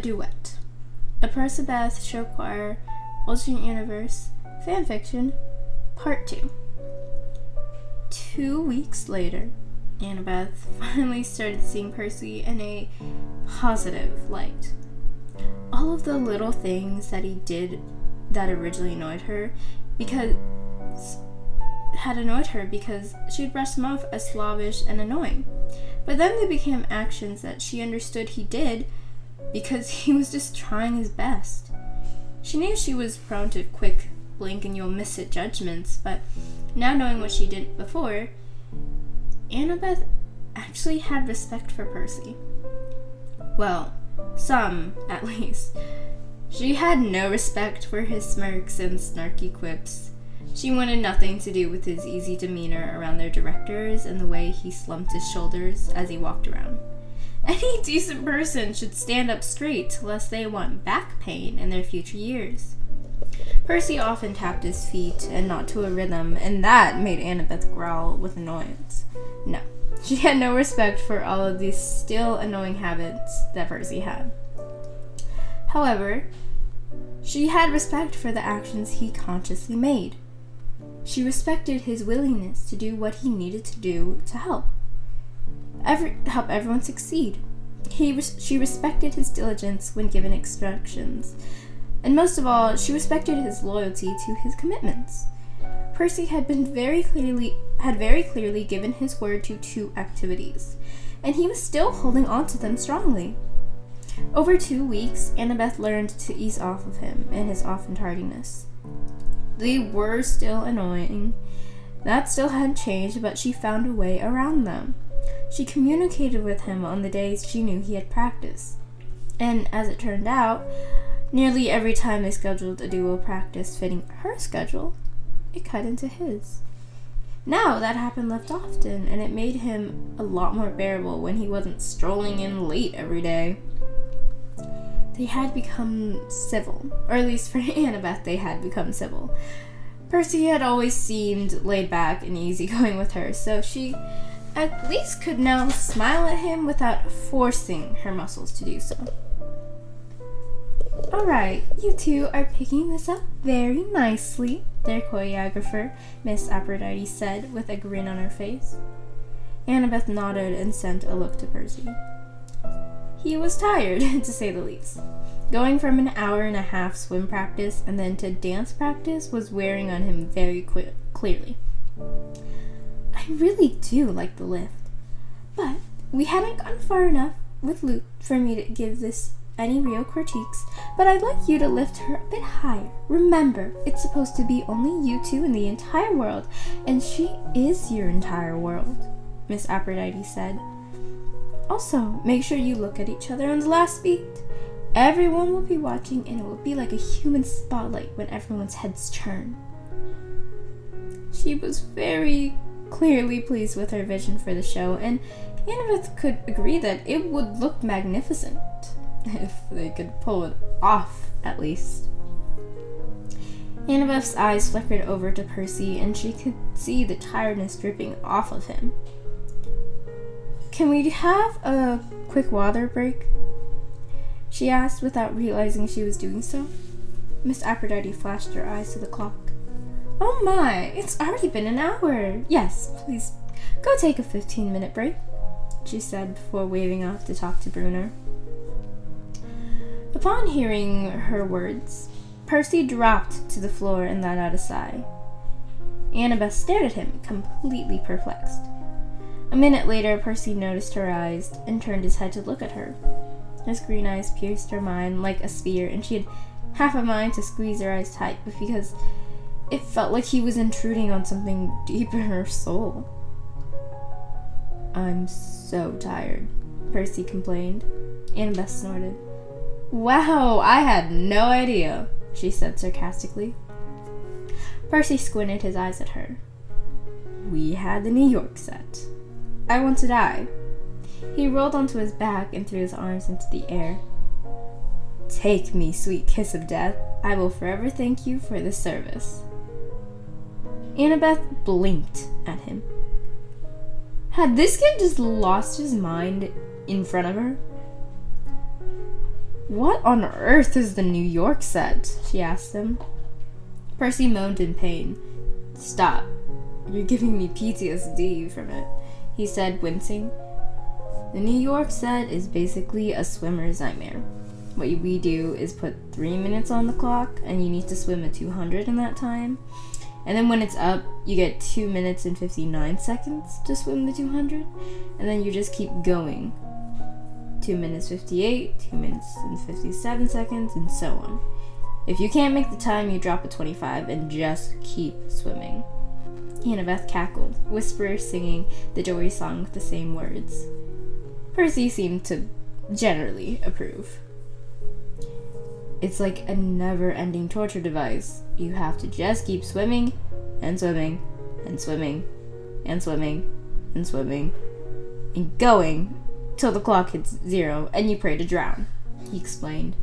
Duet, a Percabeth show choir, alternate universe, fanfiction, part 2. 2 weeks later, Annabeth finally started seeing Percy in a positive light. All of the little things that he did that originally annoyed her because she had brushed him off as slavish and annoying. But then they became actions that she understood he did because he was just trying his best. She knew she was prone to quick blink and you'll miss it judgments, but now knowing what she did before, Annabeth actually had respect for Percy. Well, some, at least. She had no respect for his smirks and snarky quips. She wanted nothing to do with his easy demeanor around their directors and the way he slumped his shoulders as he walked around. Any decent person should stand up straight lest they want back pain in their future years. Percy often tapped his feet and not to a rhythm, and that made Annabeth growl with annoyance. No, she had no respect for all of these still annoying habits that Percy had. However, she had respect for the actions he consciously made. She respected his willingness to do what he needed to do to help everyone succeed. She respected his diligence when given instructions. And most of all, she respected his loyalty to his commitments. Percy had very clearly given his word to 2 activities, and he was still holding on to them strongly. Over 2 weeks, Annabeth learned to ease off of him and his often tardiness. They were still annoying. That still hadn't changed, but she found a way around them. She communicated with him on the days she knew he had practice. And as it turned out, nearly every time they scheduled a duo practice fitting her schedule, it cut into his. Now that happened less often, and it made him a lot more bearable when he wasn't strolling in late every day. They had become civil, or at least for Annabeth they had become civil. Percy had always seemed laid back and easygoing with her, so she at least could now smile at him without forcing her muscles to do so. Alright, you two are picking this up very nicely, their choreographer, Miss Aphrodite said with a grin on her face. Annabeth nodded and sent a look to Percy. He was tired, to say the least. Going from an 1.5-hour swim practice and then to dance practice was wearing on him very clearly. I really do like the lift, but we hadn't gone far enough with Luke for me to give this any real critiques, but I'd like you to lift her a bit higher. Remember, it's supposed to be only you two in the entire world, and she is your entire world, Miss Aphrodite said. Also, make sure you look at each other on the last beat. Everyone will be watching, and it will be like a human spotlight when everyone's heads turn. She was very clearly pleased with her vision for the show, and Annabeth could agree that it would look magnificent, if they could pull it off, at least. Annabeth's eyes flickered over to Percy, and she could see the tiredness dripping off of him. Can we have a quick water break? She asked without realizing she was doing so. Miss Aphrodite flashed her eyes to the clock. Oh my, it's already been an hour. Yes, please, go take a 15-minute break, she said before waving off to talk to Brunner. Upon hearing her words, Percy dropped to the floor and let out a sigh. Annabeth stared at him, completely perplexed. A minute later, Percy noticed her eyes and turned his head to look at her. His green eyes pierced her mind like a spear, and she had half a mind to squeeze her eyes tight because it felt like he was intruding on something deep in her soul. I'm so tired, Percy complained. Annabeth snorted. Wow, I had no idea, she said sarcastically. Percy squinted his eyes at her. We had the New York set. I want to die. He rolled onto his back and threw his arms into the air. Take me, sweet kiss of death. I will forever thank you for this service. Annabeth blinked at him. Had this kid just lost his mind in front of her? What on earth is the New York set? She asked him. Percy moaned in pain. Stop. You're giving me PTSD from it, he said, wincing. The New York set is basically a swimmer's nightmare. What we do is put 3 minutes on the clock, and you need to swim a 200 in that time. And then when it's up, you get 2 minutes and 59 seconds to swim the 200, and then you just keep going. 2 minutes 58, 2 minutes and 57 seconds, and so on. If you can't make the time, you drop a 25 and just keep swimming. Annabeth cackled, whisper singing the Dory song with the same words. Percy seemed to generally approve. It's like a never-ending torture device. You have to just keep swimming and swimming and swimming and swimming and swimming and going till the clock hits 0 and you pray to drown, he explained.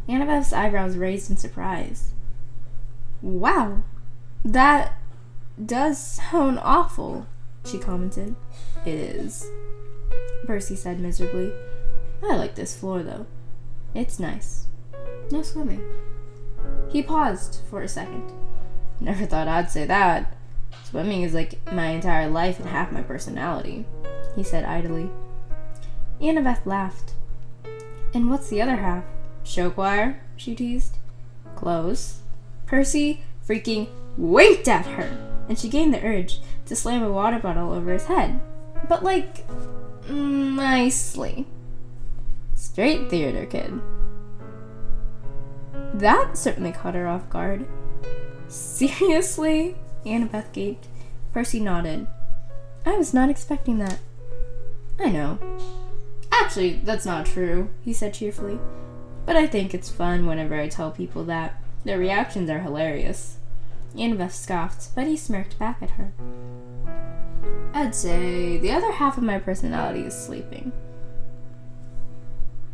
Annabeth's eyebrows raised in surprise. Wow, that does sound awful, she commented. It is, Percy said miserably. I like this floor, though. It's nice. No swimming. He paused for a second. Never thought I'd say that. Swimming is like my entire life and half my personality, he said idly. Annabeth laughed. And what's the other half? Show choir? She teased. Close. Percy freaking winked at her, and she gained the urge to slam a water bottle over his head. But nicely. Straight theater kid. That certainly caught her off guard. Seriously? Annabeth gaped. Percy nodded. I was not expecting that. I know. Actually, that's not true, he said cheerfully. But I think it's fun whenever I tell people that. Their reactions are hilarious. Annabeth scoffed, but he smirked back at her. I'd say the other half of my personality is sleeping.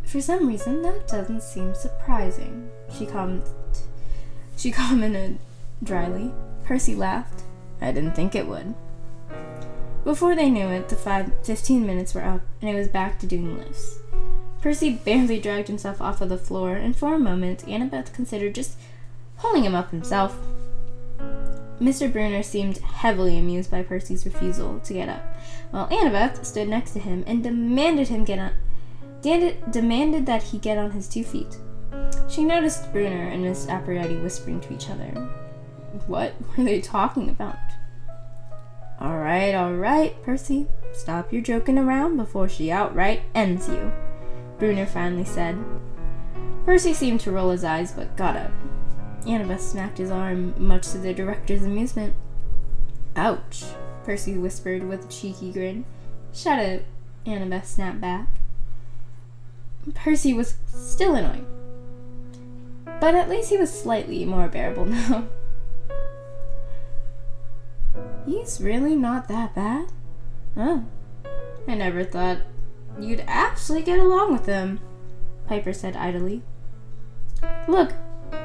For some reason, that doesn't seem surprising, she commented dryly. Percy laughed. I didn't think it would. Before they knew it, the 15 minutes were up, and it was back to doing lifts. Percy barely dragged himself off of the floor, and for a moment, Annabeth considered just pulling him up himself. Mr. Brunner seemed heavily amused by Percy's refusal to get up, while Annabeth stood next to him and demanded that he get on his 2 feet. She noticed Brunner and Miss Aphrodite whispering to each other. What were they talking about? All right, Percy. Stop your joking around before she outright ends you, Brunner finally said. Percy seemed to roll his eyes, but got up. Annabeth smacked his arm, much to the director's amusement. Ouch, Percy whispered with a cheeky grin. Shut up, Annabeth snapped back. Percy was still annoying, but at least he was slightly more bearable now. He's really not that bad? Oh, I never thought you'd actually get along with him, Piper said idly. Look,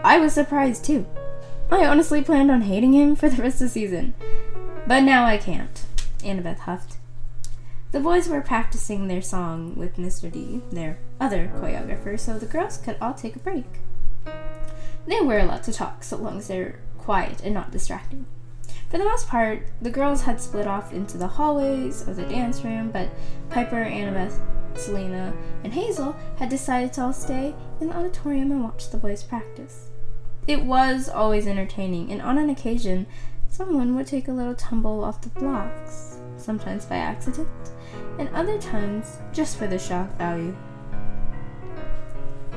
I was surprised too. I honestly planned on hating him for the rest of the season, but now I can't, Annabeth huffed. The boys were practicing their song with Mr. D, their other choreographer, so the girls could all take a break. They were allowed to talk so long as they're quiet and not distracting. For the most part, the girls had split off into the hallways of the dance room, but Piper, Annabeth, Selena, and Hazel had decided to all stay in the auditorium and watch the boys practice. It was always entertaining, and on an occasion, someone would take a little tumble off the blocks, sometimes by accident, and other times just for the shock value.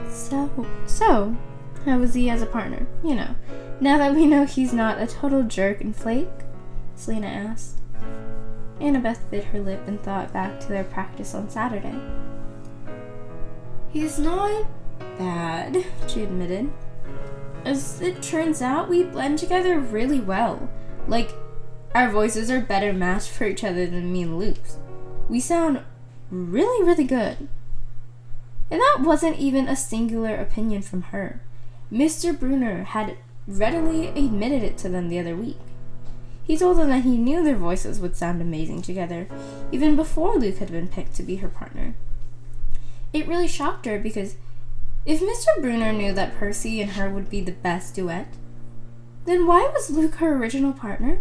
So, how was he as a partner? Now that we know he's not a total jerk and flake? Selena asked. Annabeth bit her lip and thought back to their practice on Saturday. He's not bad, she admitted. As it turns out, we blend together really well. Our voices are better matched for each other than me and Luke's. We sound really, really good. And that wasn't even a singular opinion from her. Mr. Brunner had readily admitted it to them the other week. He told them that he knew their voices would sound amazing together, even before Luke had been picked to be her partner. It really shocked her because if Mr. Brunner knew that Percy and her would be the best duet, then why was Luke her original partner?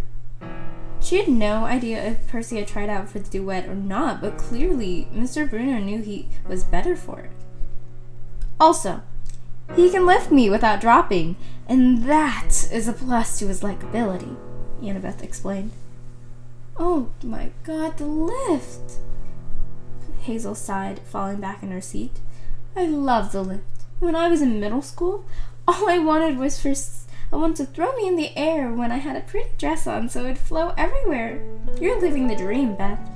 She had no idea if Percy had tried out for the duet or not, but clearly Mr. Brunner knew he was better for it. Also, he can lift me without dropping, and that is a plus to his likability, Annabeth explained. Oh my god, the lift! Hazel sighed, falling back in her seat. I love the lift. When I was in middle school, all I wanted was for someone to throw me in the air when I had a pretty dress on so it'd flow everywhere. You're living the dream, Beth,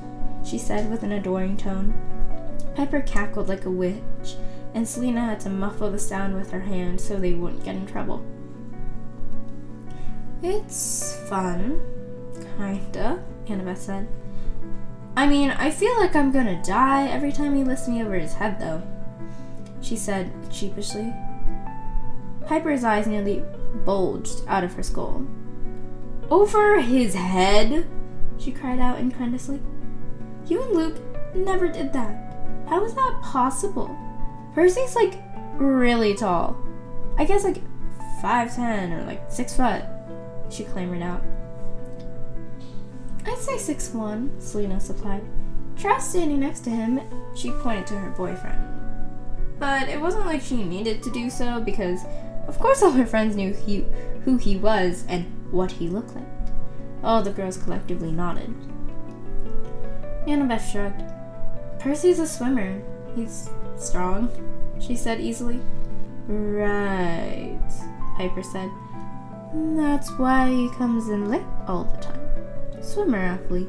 she said with an adoring tone. Piper cackled like a witch, and Selena had to muffle the sound with her hand so they wouldn't get in trouble. It's fun, kinda, Annabeth said. I mean, I feel like I'm gonna die every time he lifts me over his head, though, she said sheepishly. Piper's eyes nearly bulged out of her skull. Over his head? She cried out incredulously. You and Luke never did that. How is that possible? Percy's like really tall. I guess like 5'10" or like 6 foot, she clamored out. I'd say 6'1", Selena supplied. Try standing next to him, she pointed to her boyfriend. But it wasn't like she needed to do so because, of course, all her friends knew who he was and what he looked like. All the girls collectively nodded. Annabeth shrugged. Percy's a swimmer. He's strong, she said easily. Right, Piper said. That's why he comes in late all the time. Swimmer athlete.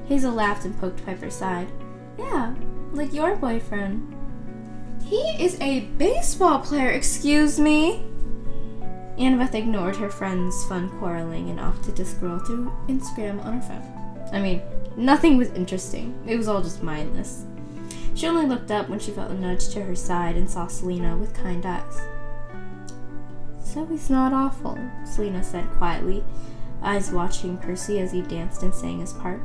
Hazel laughed and poked Piper's side. Yeah, like your boyfriend. He is a baseball player, excuse me. Annabeth ignored her friend's fun quarreling and opted to scroll through Instagram on her phone. I mean, nothing was interesting. It was all just mindless. She only looked up when she felt a nudge to her side and saw Selena with kind eyes. So he's not awful, Selena said quietly, eyes watching Percy as he danced and sang his part.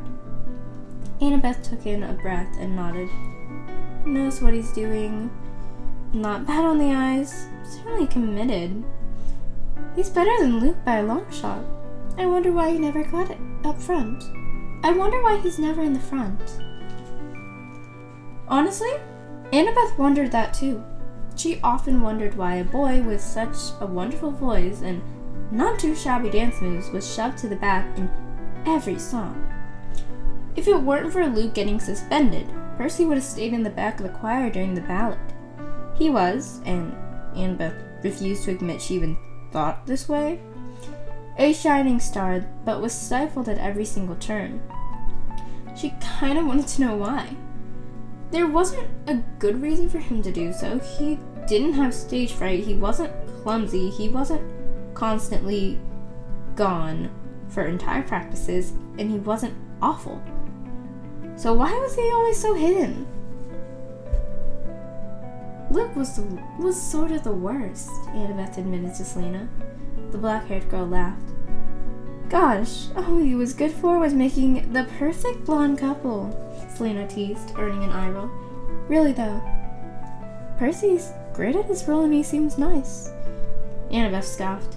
Annabeth took in a breath and nodded. Knows what he's doing. Not bad on the eyes. Certainly committed. He's better than Luke by a long shot. I wonder why he never got it up front. I wonder why he's never in the front. Honestly, Annabeth wondered that too. She often wondered why a boy with such a wonderful voice and not too shabby dance moves was shoved to the back in every song. If it weren't for Luke getting suspended, Percy would have stayed in the back of the choir during the ballad. He was, and Annabeth refused to admit she even thought this way, a shining star, but was stifled at every single turn. She kind of wanted to know why. There wasn't a good reason for him to do so. He didn't have stage fright, he wasn't clumsy, he wasn't constantly gone for entire practices, and he wasn't awful. So why was he always so hidden? Luke was sort of the worst, Annabeth admitted to Selena. The black-haired girl laughed. Gosh, all he was good for was making the perfect blonde couple, Selena teased, earning an eye roll. Really though, Percy's great at his role and he seems nice. Annabeth scoffed.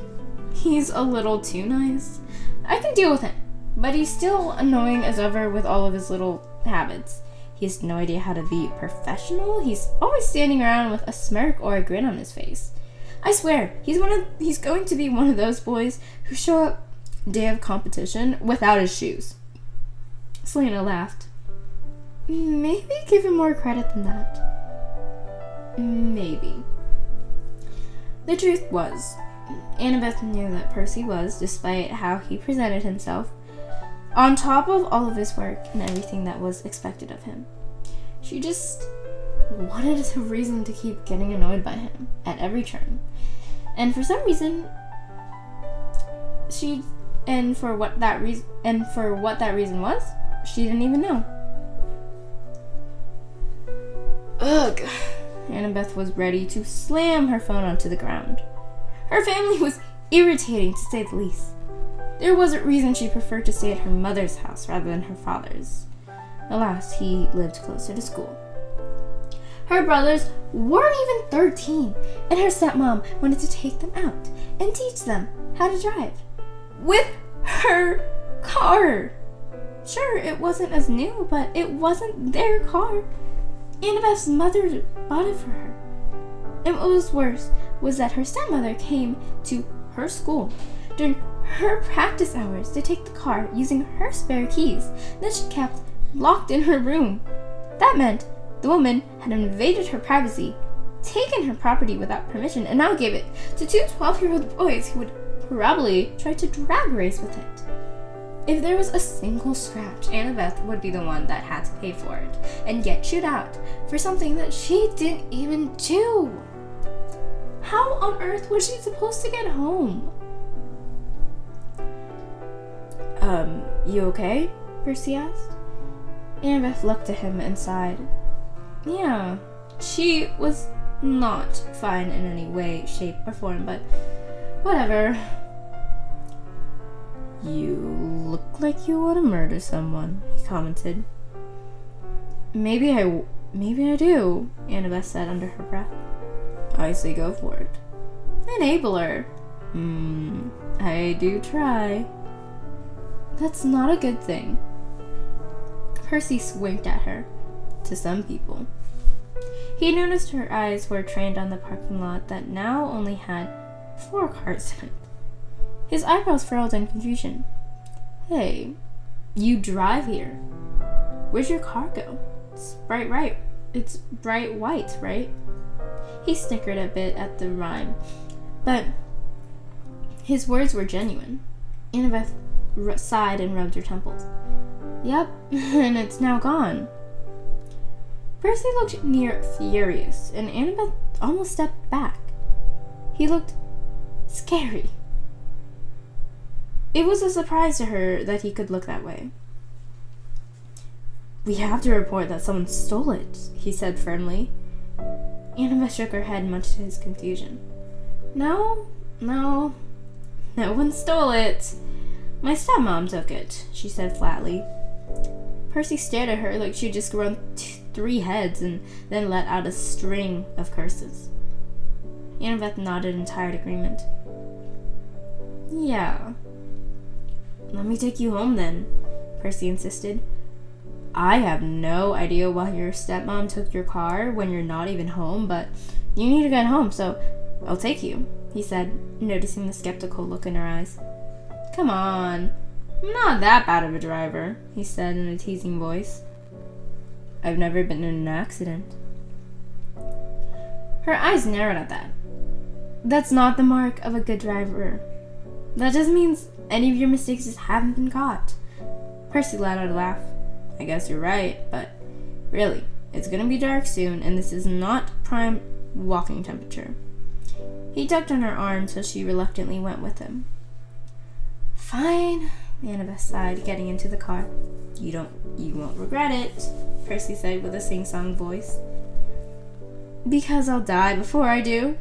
He's a little too nice. I can deal with him, but he's still annoying as ever with all of his little habits. He has no idea how to be professional. He's always standing around with a smirk or a grin on his face. I swear, he's going to be one of those boys who show up day of competition without his shoes. Selena laughed. Maybe give him more credit than that. Maybe. The truth was, Annabeth knew that Percy was, despite how he presented himself, on top of all of his work and everything that was expected of him. She just wanted a reason to keep getting annoyed by him at every turn. And for some reason, for what that reason was, she didn't even know. Ugh. Annabeth was ready to slam her phone onto the ground. Her family was irritating, to say the least. There was a reason she preferred to stay at her mother's house rather than her father's. Alas, he lived closer to school. Her brothers weren't even 13, and her stepmom wanted to take them out and teach them how to drive. With her car. Sure, it wasn't as new, but it wasn't their car. Annabeth's mother bought it for her. And what was worse was that her stepmother came to her school during her practice hours to take the car using her spare keys that she kept locked in her room. That meant the woman had invaded her privacy, taken her property without permission, and now gave it to two 12-year-old boys who would probably try to drag race with it. If there was a single scratch, Annabeth would be the one that had to pay for it and get chewed out for something that she didn't even do. How on earth was she supposed to get home? You okay? Percy asked. Annabeth looked at him and sighed. Yeah, she was not fine in any way, shape, or form, but whatever. You look like you want to murder someone, he commented. Maybe I do, Annabeth said under her breath. I say go for it. Enabler. I do try. That's not a good thing. Percy winked at her. To some people. He noticed her eyes were trained on the parking lot that now only had 4 cars in it. His eyebrows furrowed in confusion. Hey, you drive here. Where's your car go? It's bright white, right? He snickered a bit at the rhyme, but his words were genuine. Annabeth sighed and rubbed her temples. Yep, and it's now gone. Percy looked near furious, and Annabeth almost stepped back. He looked scary. It was a surprise to her that he could look that way. We have to report that someone stole it, he said firmly. Annabeth shook her head much to his confusion. No one stole it. My stepmom took it, she said flatly. Percy stared at her like she'd just grown 3 heads and then let out a string of curses. Annabeth nodded in tired agreement. Yeah. Let me take you home then, Percy insisted. I have no idea why your stepmom took your car when you're not even home, but you need to get home, so I'll take you, he said, noticing the skeptical look in her eyes. Come on, I'm not that bad of a driver, he said in a teasing voice. I've never been in an accident. Her eyes narrowed at that. That's not the mark of a good driver. That just means any of your mistakes just haven't been caught. Percy let out a laugh. I guess you're right, but really, it's gonna be dark soon, and this is not prime walking temperature. He tugged on her arm till she reluctantly went with him. Fine, Annabeth sighed, getting into the car. You won't regret it, Percy said with a sing-song voice. Because I'll die before I do?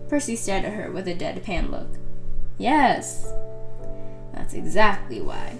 Percy stared at her with a deadpan look. Yes, that's exactly why.